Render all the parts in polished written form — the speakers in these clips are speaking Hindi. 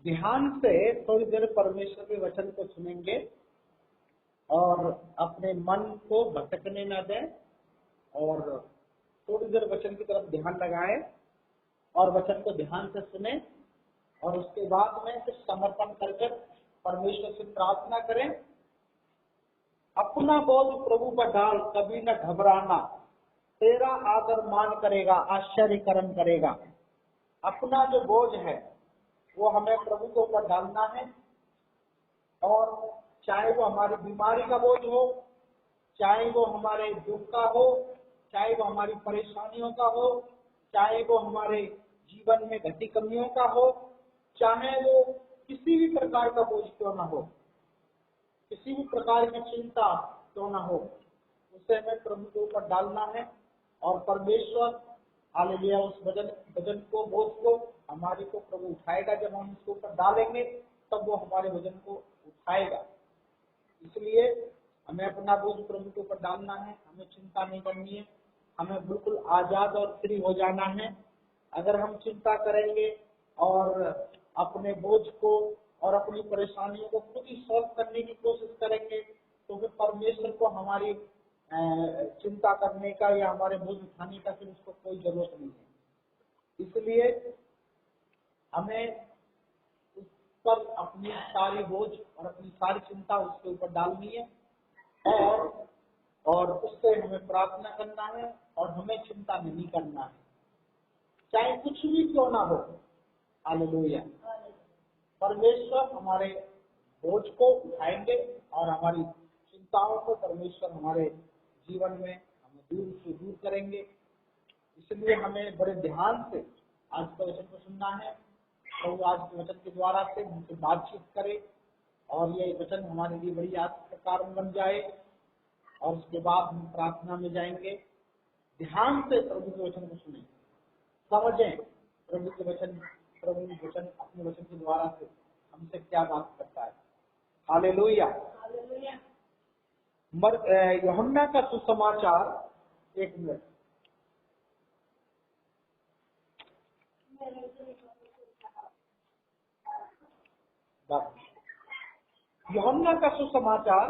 ध्यान से थोड़ी देर परमेश्वर के वचन को सुनेंगे और अपने मन को भटकने न दें और थोड़ी देर वचन की तरफ ध्यान लगाएं और वचन को ध्यान से सुने और उसके बाद में कुछ समर्पण कर परमेश्वर से प्रार्थना करें। अपना बोझ प्रभु पर डाल, कभी न घबराना, तेरा आदर मान करेगा, आश्चर्यकरण करेगा। अपना जो बोझ है वो हमें प्रभु के ऊपर डालना है, और चाहे वो हमारी बीमारी का बोझ हो, चाहे वो हमारे दुख का हो, चाहे वो हमारी परेशानियों का हो, चाहे वो हमारे जीवन में घटी कमियों का हो, चाहे वो किसी भी प्रकार का बोझ क्यों ना हो, किसी भी प्रकार की चिंता क्यों ना हो, उसे हमें प्रभु के ऊपर डालना है। और परमेश्वर हालेलुया उस वजन को, बोझ को हमारे को प्रभु उठाएगा। जब हम उसके ऊपर डालेंगे तब वो हमारे वजन को उठाएगा। इसलिए हमें अपना बोझ प्रभु के ऊपर डालना है, हमें चिंता नहीं करनी है, हमें बिल्कुल आजाद और फ्री हो जाना है। अगर हम चिंता करेंगे और अपने बोझ को और अपनी परेशानियों को खुद ही सॉल्व करने की कोशिश करेंगे तो फिर परमेश्वर को हमारी चिंता करने का या हमारे बोझ उठाने का फिर उसको कोई जरूरत नहीं है। इसलिए हमें उस पर अपनी सारी बोझ और अपनी सारी चिंता उसके ऊपर डालनी है और उससे हमें प्रार्थना करना है और हमें चिंता नहीं करना है, चाहे कुछ भी क्यों ना हो। हालेलुया। परमेश्वर हमारे बोझ को उठाएंगे और हमारी चिंताओं को परमेश्वर हमारे जीवन में हमें दूर से दूर करेंगे। इसलिए हमें बड़े ध्यान से आज के वचन को सुनना है। तो आज के वचन के द्वारा से हमसे बातचीत करे और ये वचन हमारे लिए बड़ी आशीष का कारण बन जाए। और उसके बाद हम प्रार्थना में जाएंगे। ध्यान से प्रभु के वचन को सुने, समझें प्रभु के वचन अपने वचन के द्वारा से हमसे क्या बात करता है। हालेलुया। यूहन्ना का सुसमाचार, एक मिनट, यूहन्ना का सुसमाचार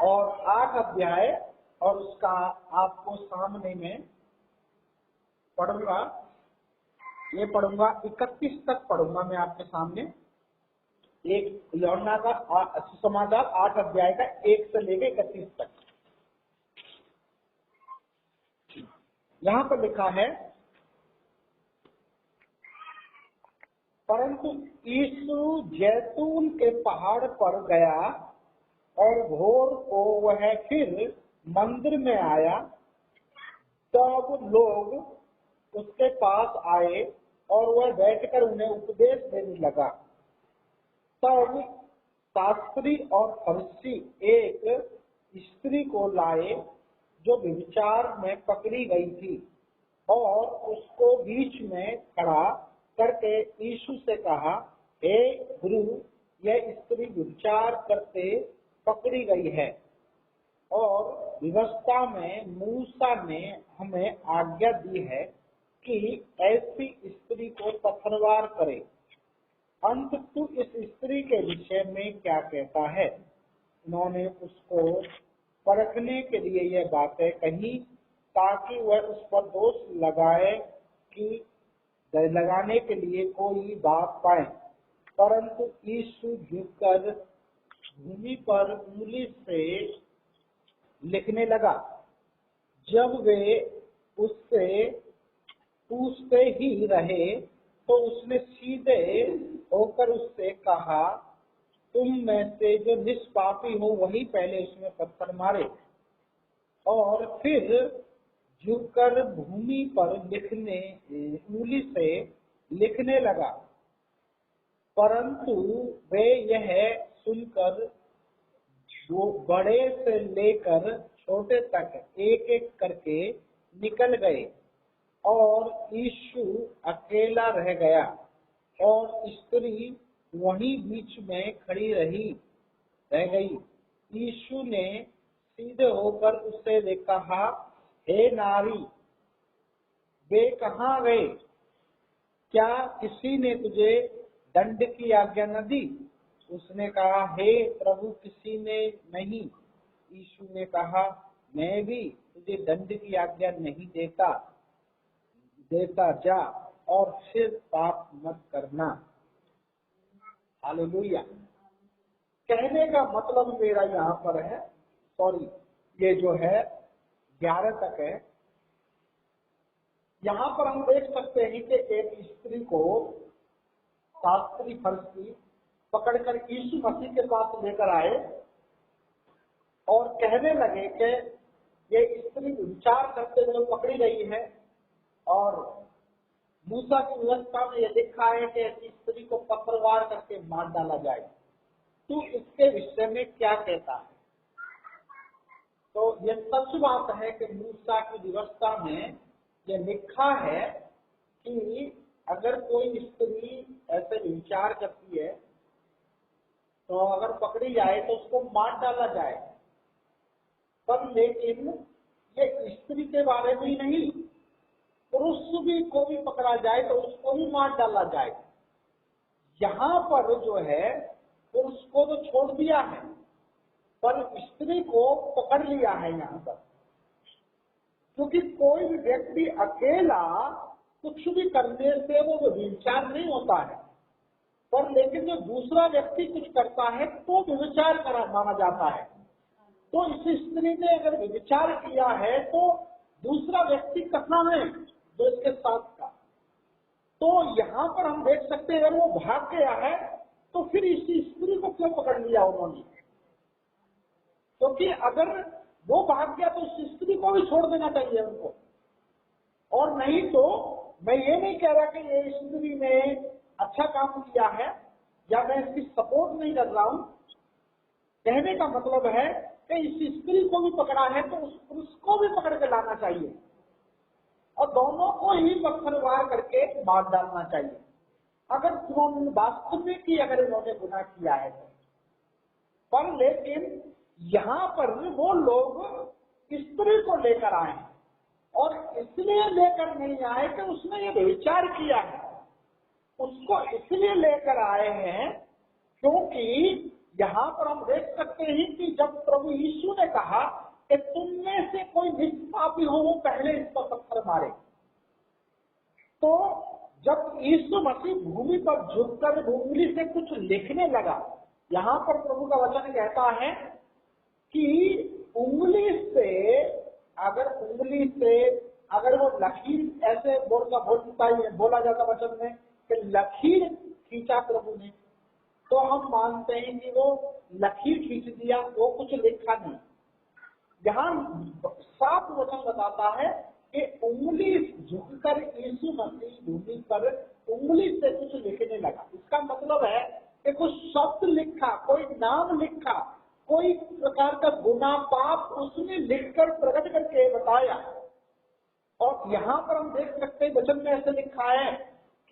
और 8 अध्याय और उसका आपको सामने में पढ़ूंगा, ये पढ़ूंगा 31 तक पढ़ूंगा मैं आपके सामने। एक यूहन्ना का सुसमाचार 8 अध्याय का 1 से लेकर 31 तक। यहाँ पर लिखा है, परंतु यीशु जैतून के पहाड़ पर गया और भोर को वह फिर मंदिर में आया। तब लोग उसके पास आए और वह बैठकर उन्हें उपदेश देने लगा। तब शास्त्री और फरीसी एक स्त्री को लाए जो व्यभिचार में पकड़ी गई थी और उसको बीच में खड़ा करके यीशु से कहा, हे गुरु, यह स्त्री व्यभिचार करते पकड़ी गई है और व्यवस्था में मूसा ने हमें आज्ञा दी है कि ऐसी स्त्री को पथरवार करे। अंत तू इस स्त्री के विषय में क्या कहता है? उन्होंने उसको परखने के लिए यह बातें कही ताकि वह उस पर दोष लगाने के लिए कोई बात पाए। परंतु यीशु झुककर भूमि पर उंगली से लिखने लगा। जब वे उससे पूछते ही रहे तो उसने सीधे होकर उससे कहा, तुम में से जो निष्पापी हो वही पहले उसमें पत्थर मारे। और फिर झुककर भूमि पर उंगली से लिखने लगा। परंतु वे यह सुनकर वो बड़े से लेकर छोटे तक एक एक करके निकल गए और यीशु अकेला रह गया और स्त्री वहीं बीच में खड़ी रह गई। यीशु ने सीधे होकर उससे कहा, हे नारी, वे कहाँ गए? क्या किसी ने तुझे दंड की आज्ञा न दी। उसने कहा, हे प्रभु किसी ने नहीं। यीशु ने कहा, मैं भी तुझे दंड की आज्ञा नहीं देता, जा और फिर पाप मत करना। हालेलुया। कहने का मतलब मेरा यहाँ पर है, सॉरी ये जो है 11 तक है। यहाँ पर हम देख सकते हैं कि एक स्त्री को शास्त्री फरीसी पकड़कर यीशु मसीह के पास लेकर आए और कहने लगे कि ये स्त्री विचार करते हुए पकड़ी गई है और मूसा की व्यवस्था में यह लिखा है कि ऐसी स्त्री को पथरवार करके मार डाला जाए। तू इसके विषय में क्या कहता है? तो यह सच बात है कि मूसा की व्यवस्था में यह लिखा है कि अगर कोई स्त्री ऐसे विचार करती है तो अगर पकड़ी जाए तो उसको मार डाला जाए। पर लेकिन ये स्त्री के बारे में ही नहीं, पुरुष भी को भी पकड़ा जाए तो उसको भी मार डाला जाए। यहाँ पर जो है पुरुष को तो छोड़ दिया है पर स्त्री को पकड़ लिया है यहाँ पर, क्योंकि कोई भी व्यक्ति अकेला कुछ भी करने से वो विचार नहीं होता है, पर लेकिन जो दूसरा व्यक्ति कुछ करता है तो विचार करा माना जाता है। तो इस स्त्री ने अगर विचार किया है तो दूसरा व्यक्ति कहाँ है जो इसके साथ का। तो यहाँ पर हम देख सकते हैं अगर वो भाग गया है तो फिर इस स्त्री को क्यों पकड़ लिया उन्होंने? क्योंकि अगर वो भाग गया तो उस स्त्री को भी छोड़ देना चाहिए उनको। और नहीं तो मैं ये नहीं कह रहा कि ये स्त्री ने अच्छा काम किया है या मैं इसकी सपोर्ट नहीं कर रहा हूँ। कहने का मतलब है कि इस स्त्री को भी पकड़ा है तो उस पुरुष को भी पकड़ के लाना चाहिए और दोनों को ही पत्थरवार करके मार डालना चाहिए अगर उन्होंने वास्तव में की, अगर इन्होंने गुनाह किया है तो। पर लेकिन यहाँ पर वो लोग स्त्री को लेकर आए हैं और इसलिए लेकर नहीं आए कि उसने ये विचार किया है, उसको इसलिए लेकर आए हैं क्योंकि यहाँ पर हम देख सकते हैं कि जब प्रभु यीशु ने कहा कि तुम में से कोई निष्पापी हो वो पहले इस पर पत्थर मारे, तो जब यीशु मसीह भूमि पर झुककर उंगली से कुछ लिखने लगा, यहाँ पर प्रभु का वचन कहता है कि उंगली से अगर वो लकीर ऐसे बोला जाता वचन में कि लकीर खींचा प्रभु ने, तो हम मानते हैं कि वो लकीर खींच दिया, वो कुछ लिखा नहीं। यहाँ साफ वचन बताता है कि उंगली झुककर यीशु मसीह भूमि पर उंगली से कुछ लिखने लगा। इसका मतलब है कि कुछ शब्द लिखा, कोई नाम लिखा, कोई प्रकार का गुनाह पाप उसने लिखकर प्रकट करके बताया। और यहाँ पर हम देख सकते हैं वचन में ऐसे लिखा है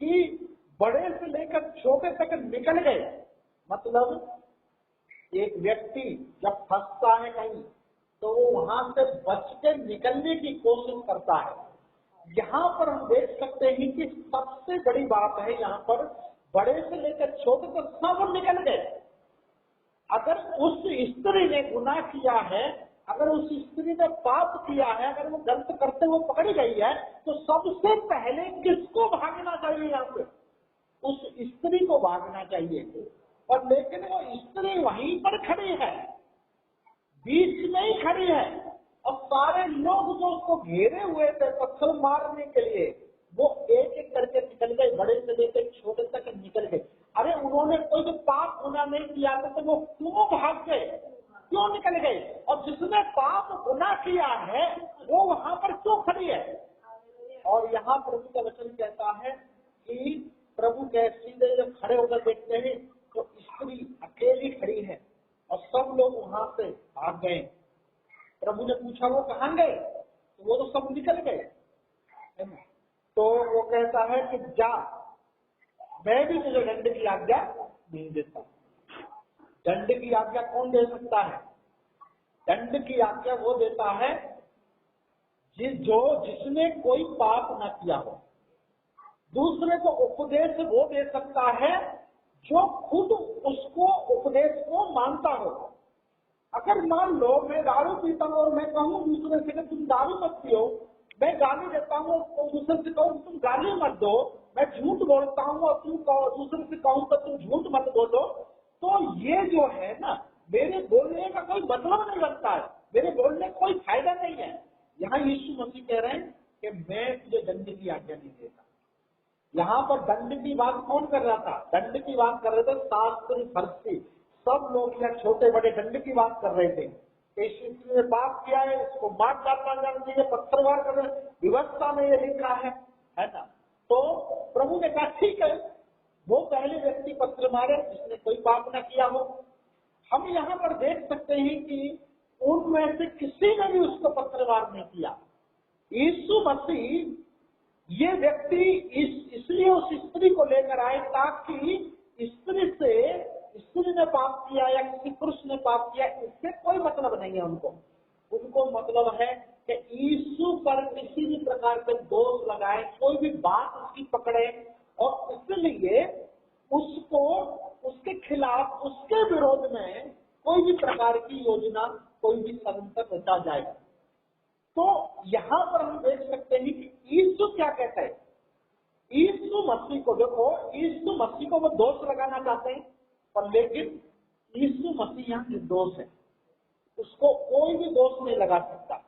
कि बड़े से लेकर छोटे तक निकल गए। मतलब एक व्यक्ति जब फंसता है कहीं तो वो वहां से बच के निकलने की कोशिश करता है। यहाँ पर हम देख सकते हैं कि सबसे बड़ी बात है, यहाँ पर बड़े से लेकर छोटे तक सब निकल गए। अगर उस स्त्री ने गुनाह किया है, अगर उस स्त्री ने पाप किया है, अगर वो गलत करते हुए पकड़ी गई है, तो सबसे पहले किसको भागना चाहिए? यहाँ पे उस स्त्री को भागना चाहिए। और लेकिन वो स्त्री वहीं पर खड़ी है, बीच में ही खड़ी है, और सारे लोग जो उसको घेरे हुए थे पत्थर मारने के लिए, वो एक एक करके निकल गए, बड़े से लेकर छोटे तक निकल गए। अरे उन्होंने कोई तो पाप गुनाह नहीं किया था तो वो क्यों भाग गए, क्यों निकल गए? और जिसने पाप गुनाह किया है वो वहां पर क्यों खड़ी है? और यहाँ प्रभु का वचन कहता है कि प्रभु के सीधे जब खड़े होकर देखते हैं तो स्त्री अकेली खड़ी है और सब लोग वहां से भाग गए। प्रभु ने पूछा वो कहाँ गए? तो वो तो सब निकल गए, है ना? तो वो कहता है कि जा, मैं भी तुझे दंड की आज्ञा नहीं देता। दंड की आज्ञा कौन दे सकता है? दंड की आज्ञा वो देता है जिसने कोई पाप न किया हो। दूसरे को उपदेश वो दे सकता है जो खुद उसको उपदेश को मानता हो। अगर मान लो मैं दारू पीता हूँ और मैं कहूँ दूसरे से कि तुम दारू मत पियो, मैं गाली देता हूँ तो दूसरे से कहूँ तुम गाली मत दो, मैं झूठ बोलता हूँ और तुम दूसरे से कहूँ तो तुम झूठ मत बोलो, तो ये जो है ना, मेरे बोलने का कोई मतलब नहीं बनता है, मेरे बोलने का कोई फायदा नहीं है। यहाँ यीशु मसीह कह रहे हैं कि मैं तुझे दंड की आज्ञा नहीं देता। यहाँ पर दंड की बात कौन कर रहा था? दंड की बात कर रहे थे शास्त्री फरीसी, सब लोग यहाँ छोटे बड़े दंड की बात कर रहे थे। इसने पाप किया है, इसको मार डालना चाहिए, पत्थरवार कर व्यवस्था में ये लिखा है ना। तो प्रभु ने कहा ठीक है, वो पहले व्यक्ति पत्थर मारे जिसने कोई पाप न किया हो। हम यहाँ पर देख सकते हैं कि उनमें से किसी ने भी उसको पत्थरवार नहीं किया। यीशु मसीह ये व्यक्ति इसलिए उस स्त्री को लेकर आए ताकि स्त्री ने पाप किया या किसी पुरुष ने पाप किया, इससे कोई मतलब नहीं है उनको मतलब है कि यीशु पर किसी भी प्रकार के दोष लगाए, कोई भी बात उसकी पकड़े और इसलिए उसको उसके खिलाफ, उसके विरोध में कोई भी प्रकार की योजना, कोई भी षड्यंत्र रचा जाएगा। तो यहाँ पर हम देख सकते हैं कि यीशु क्या कहता है। यीशु मसीह को देखो, यीशु मसीह को वो दोष लगाना चाहते हैं, पर लेकिन यीशु मसीह यहाँ निर्दोष है, उसको कोई भी दोष नहीं लगा सकता,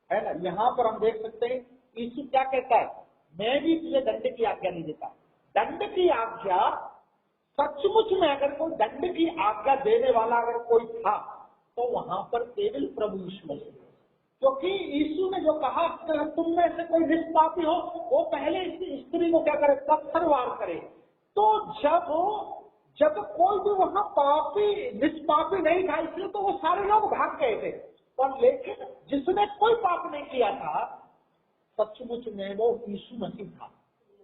है ना। यहाँ पर हम देख सकते हैं यीशु क्या कहता है, मैं भी तुझे दंड की आज्ञा नहीं देता। दंड की आज्ञा, सचमुच में अगर कोई दंड की आज्ञा देने वाला अगर कोई था तो वहां पर केवल प्रभु यीशु मसीह, क्योंकि यीशु ने जो कहा तुम में से कोई निष्पापी हो, वो पहले इस स्त्री को क्या करे, पत्थरवार करे। तो जब कोई भी वहां पापी निष्पापी नहीं था, इसलिए तो वो सारे लोग भाग गए थे। पर लेकिन जिसने कोई पाप नहीं किया था, सचमुच में वो यीशु मसीह था,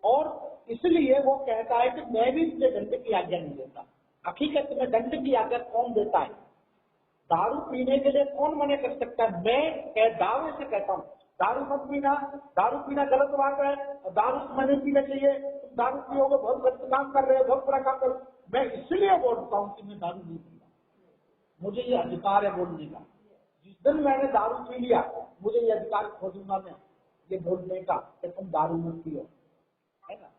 और इसलिए वो कहता है कि मैं भी तुझे दंड की आज्ञा नहीं देता। हकीकत में दंड की आज्ञा कौन देता है? दारू पीने के लिए कौन मना कर सकता है? मैं दावे से कहता हूँ दारू मत पीना, दारू पीना गलत बात है, दारू नहीं पीना चाहिए, तुम दारू पियोगे बहुत गलत काम कर रहे हो, बहुत बुरा काम कर रहे हो। मैं इसलिए बोलता हूँ कि मैं दारू नहीं पीता, मुझे ये अधिकार है बोलने का। जिस दिन मैंने दारू पी लिया, मुझे ये अधिकार खो दूंगा मैं ये बोलने का कि तुम दारू मत पियो, है ना।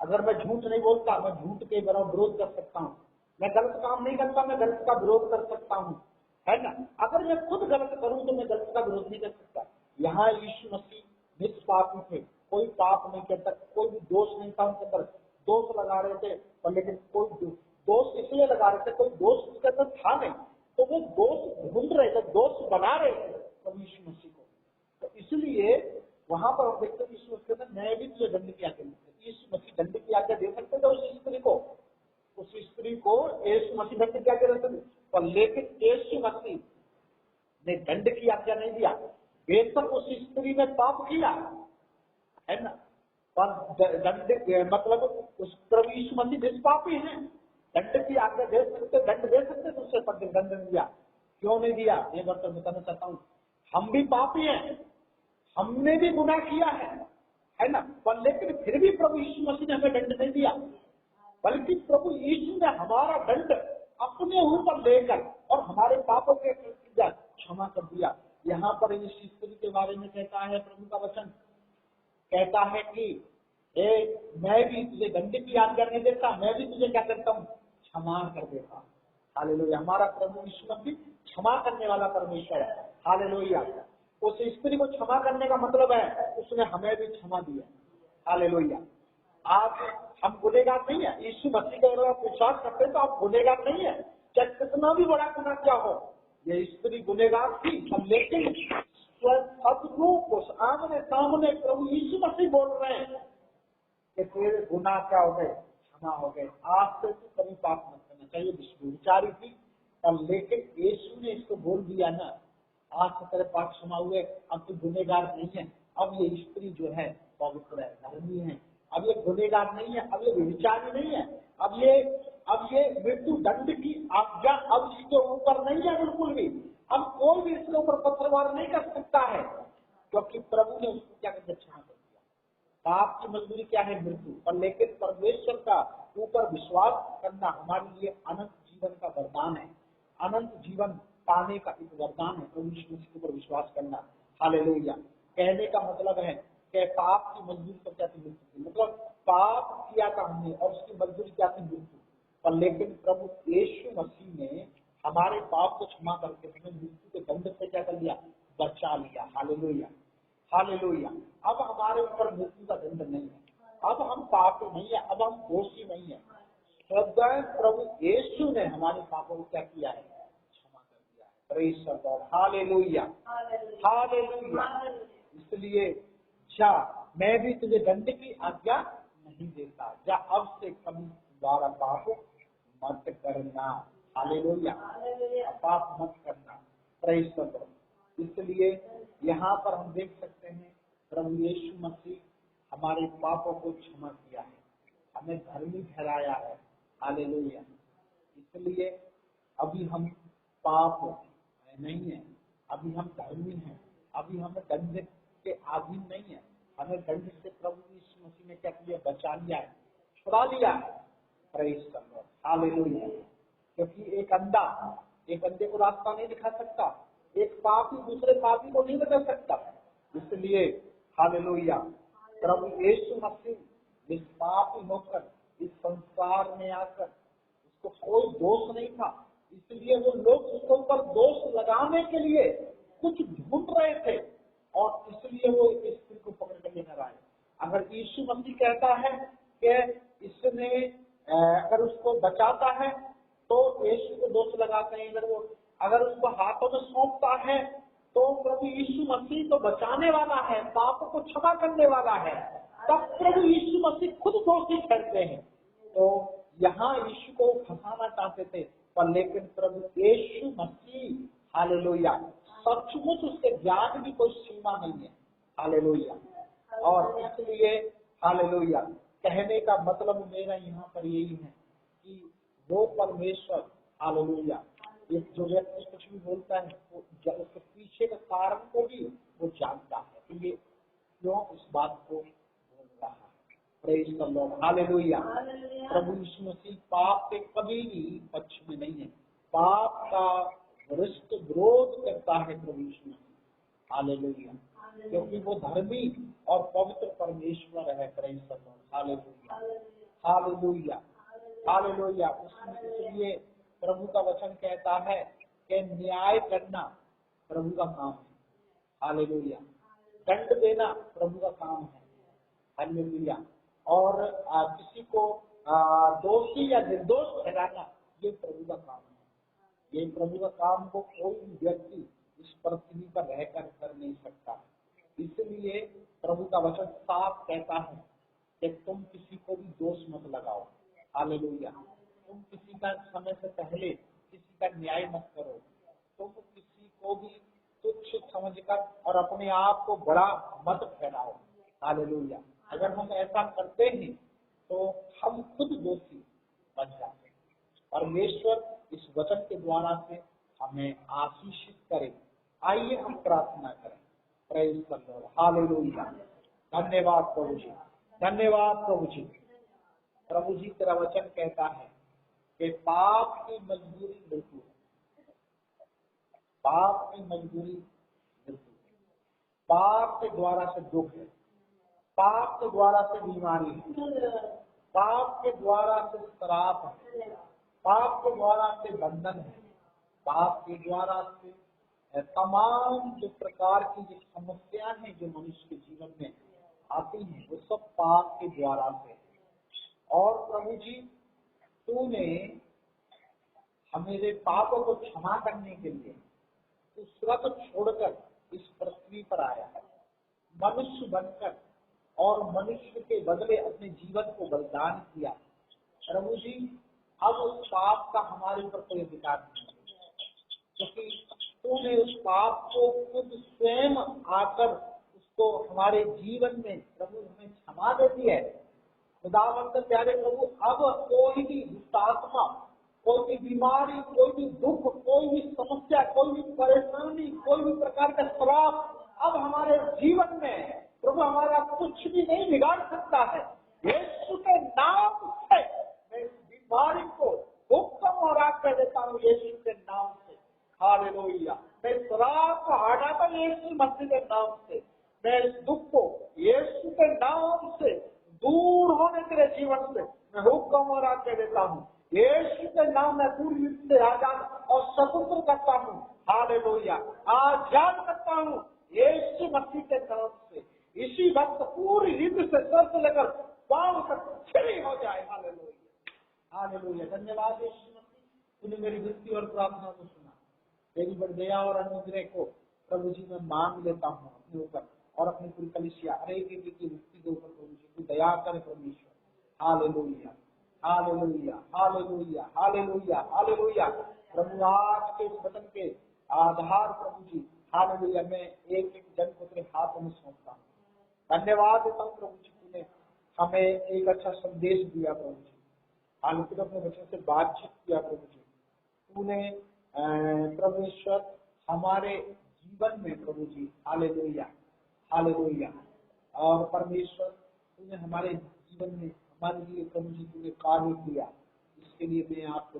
अगर मैं झूठ नहीं बोलता, मैं झूठ के बराबर विरोध कर सकता हूँ। मैं गलत काम नहीं करता, मैं गलत का विरोध कर सकता हूँ, है ना। अगर मैं खुद गलत करूं तो मैं गलत का विरोध नहीं कर सकता। यहाँ यीशु मसीह निष्पापी थे, कोई पाप नहीं करता, कोई भी दोष नहीं था उनके अंदर। दोष लगा रहे थे, पर लेकिन कोई दोष इसलिए लगा रहे थे, कोई दोष उसके अंदर था नहीं, तो वो दोष ढूंढ रहे थे, दोष बना रहे थे तो यीशु मसीह को। तो इसलिए वहां पर हम देखते हैं यीशु मसीह ने मैं भी तुझे दंड की आज्ञा देता। यीशु मसीह दंड की आज्ञा दे सकते थे उस स्त्री को यीशु मसीह दंड की आज्ञा देते थे, पर लेकिन यीशु मसीह ने दंड की आज्ञा नहीं दिया। बेशक उस स्त्री ने पाप किया, है ना, पर दंड मतलब उस प्रभु यीशु मसीह निष्पापी हैं, दंड की आज्ञा दे सकते, दंड दे सकते दूसरे पर, दंड नहीं दिया। क्यों नहीं दिया, ये बात तो बताना चाहता हूँ। हम भी पापी हैं, हमने भी गुनाह किया है ना, पर लेकिन फिर भी प्रभु यीशु मसीह ने हमें दंड नहीं दिया, बल्कि प्रभु यीशु ने हमारा दंड अपने ऊपर लेकर और हमारे पापों के क्षमा कर दिया। यहाँ पर इस स्त्री के बारे में कहता है, प्रभु का वचन कहता है कि मैं भी तुझे दंड की आज्ञा नहीं देता, मैं भी तुझे क्या करता हूँ, क्षमा कर देता हूँ। हालेलुया। हमारा प्रभु यीशु मसीह क्षमा करने वाला परमेश्वर है। हालेलुया। उस स्त्री को क्षमा करने का मतलब है उसने हमें भी क्षमा दिया। हालेलुया। आप हम गुनहगार नहीं है, यीशु मसीह का अगर आप विश्वास करते हैं तो आप गुनहगार नहीं है, चाहे कितना भी बड़ा गुनाह क्या हो। ये स्त्री गुनहगार थी, लेकिन सदरूप आमने सामने प्रभु यीशु मसीह बोल रहे हैं कि तेरे गुनाह क्या हो गए, क्षमा हो गए, आज से तू कभी पाप मत करना। चाहिए विचारी थी, और लेकिन यीशु ने इसको बोल दिया ना, आज से तेरे पाप क्षमा हुए, अब तू गुनहगार नहीं है। अब ये स्त्री जो है पवित्र है, धर्मी है, अब ये गुनहगार नहीं है, अब ये विचारी नहीं है, अब ये मृत्यु दंड की आज्ञा अब इसके ऊपर नहीं है बिल्कुल भी। अब कोई भी इसके ऊपर पत्थरवार नहीं कर सकता है, क्योंकि प्रभु ने उसको क्या करके क्षमा कर दिया। पाप की मजदूरी क्या है, मृत्यु, और लेकिन परमेश्वर का ऊपर विश्वास करना हमारे लिए अनंत जीवन का वरदान है, अनंत जीवन पाने का एक वरदान है, प्रभु यीशु मसीह के ऊपर विश्वास करना। हालेलुया। कहने का मतलब है कि पाप की मजदूरी तो क्या थी? मृत्यु। मतलब पाप किया था हमने और उसकी मजदूरी क्या थी? मृत्यु। पर लेकिन प्रभु यीशु मसीह ने हमारे पाप को क्षमा करके हमें मृत्यु के दंड से क्या कर लिया? बचा लिया। Hallelujah, hallelujah. अब हमारे ऊपर मृत्यु का दंड नहीं है, अब हम पापी नहीं है, अब हम दोषी नहीं है। स्वयं प्रभु यीशु ने हमारे पापों को क्या किया है? क्षमा कर दिया है। Praise the Lord. Hallelujah, hallelujah. इसलिए जा, मैं भी तुझे दंड की आज्ञा नहीं देता, जा अब से कभी दोबारा पाप मत करना। हालेलुया, पाप मत करना। Praise the Lord. इसलिए यहाँ पर हम देख सकते हैं प्रभु यीशु मसीह हमारे पापों को क्षमा किया है, हमें धर्मी ठहराया है। हालेलुया। इसलिए अभी हम पाप नहीं है, अभी हम धर्मी हैं, अभी हमें दंड के अधीन नहीं है, हमें दंड से प्रभु यीशु मसीह ने क्या किया? बचा लिया है, छुड़ा लिया है। Praise the Lord. हालेलुया। क्योंकि एक अंधे को रास्ता नहीं दिखा सकता, एक पापी दूसरे पापी को नहीं बदल सकता। इसलिए हालेलुया, प्रभु यीशु मसीह इस पापी होकर इस संसार में आकर, उसको कोई दोष नहीं था, इसलिए वो लोग उसके ऊपर दोष लगाने के लिए कुछ ढूंढ रहे थे और इसलिए वो इस स्त्री को पकड़ कर लेकर आए। अगर यीशु मसीह कहता है कि इसने अगर उसको बचाता है तो यीशु को दोष लगाते हैं, अगर उसको हाथों में सौंपता है तो प्रभु यीशु मसीह तो बचाने वाला है, पापों को क्षमा करने वाला है, तब प्रभु यीशु मसीह खुद दोषी ठहरते हैं। तो यहाँ यीशु को फंसाना चाहते थे, पर लेकिन प्रभु यीशु मसीह हालेलुया, सचमुच उसके ज्ञान की कोई सीमा नहीं है। हालेलुया। और इसलिए हालेलुया, कहने का मतलब मेरा यहाँ पर यही है कि वो परमेश्वर हालेलुया, एक जो व्यक्ति कुछ भी बोलता है वो उसके पीछे के कारण को भी वो जानता है कि ये क्यों इस बात को बोल रहा है। Praise the Lord. हालेलुया। प्रभु यीशु मसीह पाप के कभी भी पक्ष में नहीं है, पाप का वरिष्ठ विरोध करता है प्रभु यीशु मसीह। हालेलुया। क्योंकि वो धर्मी और पवित्र परमेश्वर है। Praise the Lord. Hallelujah, hallelujah, hallelujah. इसलिए प्रभु का वचन कहता है कि न्याय करना प्रभु का काम है। हालेलुया। दंड देना प्रभु का काम है। हालेलुया। और किसी को दोषी या निर्दोष ठहराना ये प्रभु का काम है। ये प्रभु का काम को कोई भी व्यक्ति इस पृथ्वी पर रहकर कर नहीं सकता। इसलिए प्रभु का वचन साफ कहता है कि तुम किसी को भी दोष मत लगाओ। हालेलुया। तुम किसी का समय से पहले किसी का न्याय मत करो, तुम किसी को भी तुच्छ समझकर और अपने आप को बड़ा मत फैलाओ। हालेलुया। अगर हम ऐसा करते हैं तो हम खुद दोषी बन जाते हैं। परमेश्वर इस वचन के द्वारा से हमें आशीषित करे। आइए हम प्रार्थना करें। Praise the Lord. हालेलुया। धन्यवाद प्रभु जी, धन्यवाद प्रभु जी। प्रभु जी तेरा वचन कहता है कि पाप की मजबूरी मृत्यु है, पाप की मजबूरी मृत्यु है, पाप के द्वारा से दुख है, पाप के द्वारा से बीमारी है, पाप के द्वारा से श्राप है, पाप के द्वारा से बंधन है, पाप के द्वारा से तमाम जो प्रकार की जो समस्याएं हैं जो मनुष्य के जीवन में आती हैं वो सब पाप के द्वारा से। और प्रभु जी तूने हमारे पापों को क्षमा करने के लिए तू स्वर्ग छोड़कर इस पृथ्वी पर आया है, मनुष्य बनकर, और मनुष्य के बदले अपने जीवन को बलिदान किया। प्रभु जी अब उस पाप का हमारे ऊपर कोई अधिकार नहीं है, क्योंकि तूने उस पाप को खुद स्वयं आकर उसको हमारे जीवन में प्रभु हमें क्षमा दे दी है। खुदावंद प्यारे प्रभु, अब कोई भी दुष्टात्मा, कोई भी बीमारी, कोई भी दुख, कोई भी समस्या, कोई भी परेशानी, कोई भी प्रकार का श्राप अब हमारे जीवन में प्रभु हमारा कुछ भी नहीं बिगाड़ सकता है। यीशु के नाम से मैं हालेलुया। मैं श्राप को हटाता यीशु मसीह के नाम से, मैं इस दुख को यीशु के नाम से दूर होने के लिए जीवन से मैं हुक्म और आज्ञा देता हूँ। यीशु के नाम में पूरी रीति से आजाद और स्वतंत्र करता हूँ। हालेलुया, आजाद करता हूँ यीशु मसीह के नाम से। इसी वक्त पूरी रीति से सर से लेकर पांव तक फ्री हो जाए। Hallelujah, hallelujah. धन्यवाद यीशु मसीह, तूने मेरी विनती और प्रार्थना को सुना। तेरी बड़ी दया और अनुग्रह को प्रभु जी मैं मांग लेता हूँ अपने ऊपर और अपनी पूरी कलीसिया हर एक की व्यक्ति के ऊपर प्रभु जी तू दया करे परमेश्वर। Hallelujah, hallelujah, hallelujah, hallelujah, hallelujah. प्रभु आज के इस वचन के आधार प्रभु जी, हालेलुया, मैं एक एक जन को तेरे हाथों में सौंपता हूँ। धन्यवाद देता हूँ प्रभु जी, तूने हमें एक अच्छा संदेश दिया प्रभु जी। हालेलुया, अपने वचन से बातचीत किया प्रभु जी। तूने परमेश्वर हमारे जीवन में प्रभु जी, हालेलुया, हालेलुया, और परमेश्वर तूने हमारे जीवन में हमारे लिए प्रभु जी तूने कार्य किया, इसके लिए मैं आपको